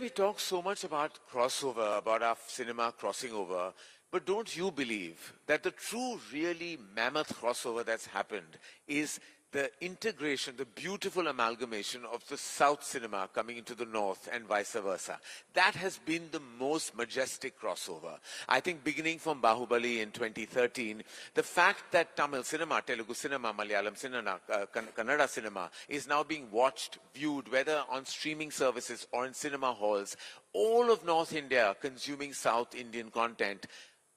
We talk so much about crossover, about our cinema crossing over, but don't you believe that the true, really mammoth crossover that's happened is the integration, the beautiful amalgamation of the South cinema coming into the North and vice versa? That has been the most majestic crossover. I think beginning from Bahubali in 2013, the fact that Tamil cinema, Telugu cinema, Malayalam cinema, Kannada cinema is now being watched, viewed, whether on streaming services or in cinema halls, all of North India consuming South Indian content,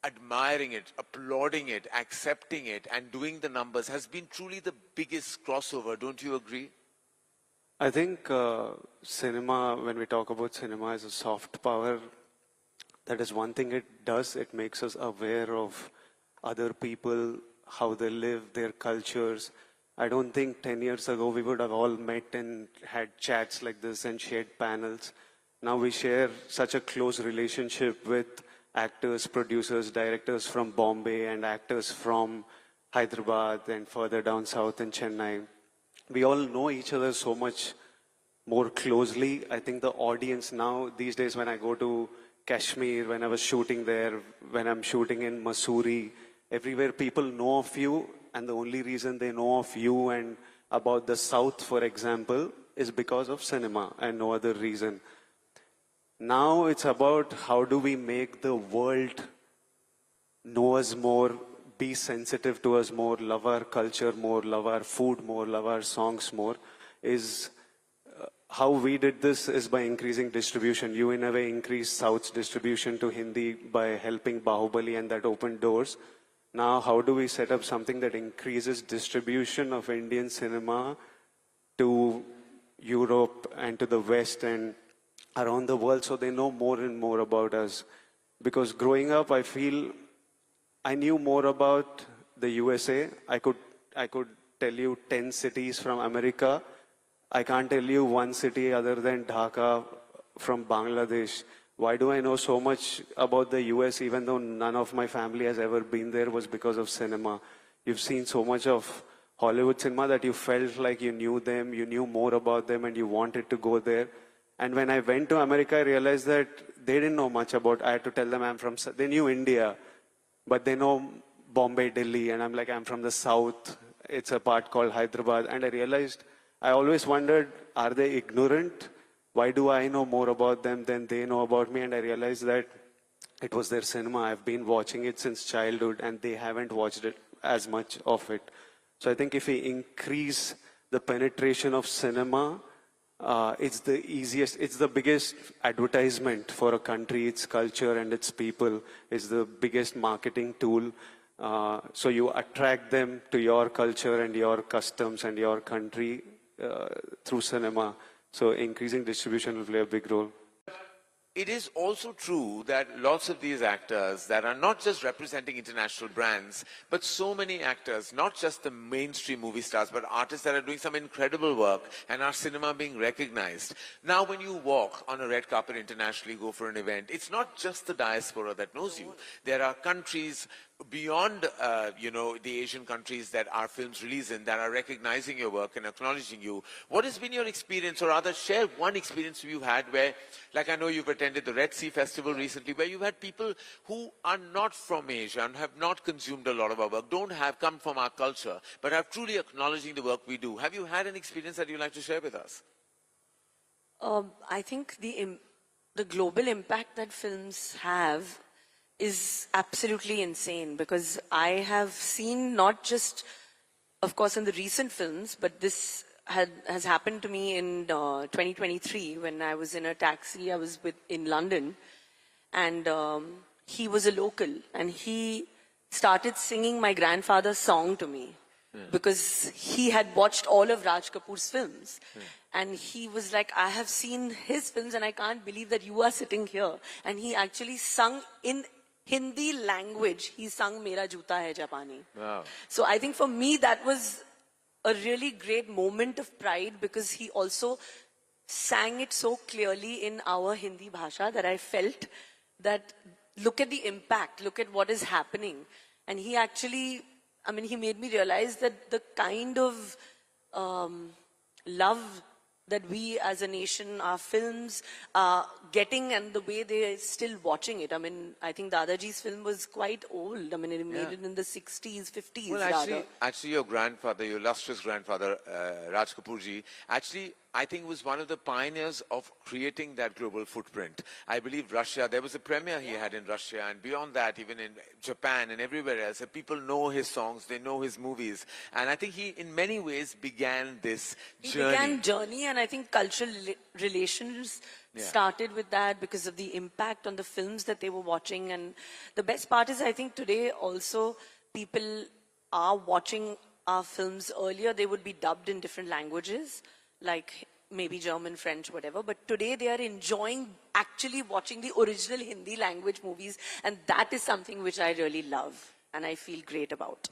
admiring it, applauding it, accepting it, and doing the numbers has been truly the biggest crossover. Don't you agree? I think cinema, when we talk about cinema as a soft power, that is one thing it does. It makes us aware of other people, how they live, their cultures. I don't think 10 years ago we would have all met and had chats like this and shared panels. Now we share such a close relationship with actors, producers, directors from Bombay and actors from Hyderabad and further down south in Chennai. We all know each other so much more closely. I think the audience now, these days when I go to Kashmir, when I was shooting there, when I'm shooting in Mussoorie, everywhere people know of you, and the only reason they know of you and about the South, for example, is because of cinema and no other reason. Now it's about how do we make the world know us more, be sensitive to us more, love our culture more, love our food more, love our songs more. How we did this is by increasing distribution. You in a way increased South's distribution to Hindi by helping Bahubali, and that opened doors. Now how do we set up something that increases distribution of Indian cinema to Europe and to the West and around the world, so they know more and more about us? Because growing up, I feel I knew more about the USA. I could tell you 10 cities from America. I can't tell you one city other than Dhaka from Bangladesh. Why do I know so much about the US even though none of my family has ever been there? Was because of cinema. You've seen so much of Hollywood cinema that you felt like you knew them, you knew more about them, and you wanted to go there. And when I went to America, I realized that they didn't know much about, I had to tell them they knew India, but they know Bombay, Delhi, and I'm like, I'm from the South. It's a part called Hyderabad. And I realized, I always wondered, are they ignorant? Why do I know more about them than they know about me? And I realized that it was their cinema. I've been watching it since childhood, and they haven't watched it as much of it. So I think if we increase the penetration of cinema, it's the easiest, it's the biggest advertisement for a country, its culture and its people. It's the biggest marketing tool. So you attract them to your culture and your customs and your country through cinema. So increasing distribution will play a big role. It is also true that lots of these actors that are not just representing international brands, but so many actors, not just the mainstream movie stars, but artists that are doing some incredible work and our cinema being recognized. Now when you walk on a red carpet internationally, go for an event, it's not just the diaspora that knows you. There are countries beyond, the Asian countries that our films release in that are recognizing your work and acknowledging you. What has been your experience, or rather share one experience you've had where, like I know you've attended the Red Sea Festival recently, where you've had people who are not from Asia and have not consumed a lot of our work, don't have come from our culture, but are truly acknowledging the work we do. Have you had an experience that you'd like to share with us? I think the global impact that films have is absolutely insane, because I have seen not just, of course, in the recent films, but this has happened to me in 2023 when I was in a taxi. I was in London, and he was a local, and he started singing my grandfather's song to me because he had watched all of Raj Kapoor's films. And he was like, I have seen his films and I can't believe that you are sitting here. And he actually sung in Hindi language. He sung Mera Joota Hai Japani. Wow. So I think for me that was a really great moment of pride, because he also sang it so clearly in our Hindi bhasha that I felt that look at the impact, look at what is happening. And he actually, he made me realize that the kind of love that we as a nation, our films are getting and the way they're still watching it. I mean, I think Dadaji's film was quite old. I mean, it made it in the 60s, 50s Well, rather. actually, your grandfather, your illustrious grandfather, Raj Kapoor ji, actually, I think was one of the pioneers of creating that global footprint. I believe Russia, there was a premiere he had in Russia, and beyond that, even in Japan and everywhere else, people know his songs, they know his movies. And I think he, in many ways, began this He journey. began journey, and I think cultural relations started with that because of the impact on the films that they were watching. And the best part is, I think today also people are watching our films. Earlier, they would be dubbed in different languages, like maybe German, French, whatever. But today they are enjoying actually watching the original Hindi language movies, and that is something which I really love and I feel great about.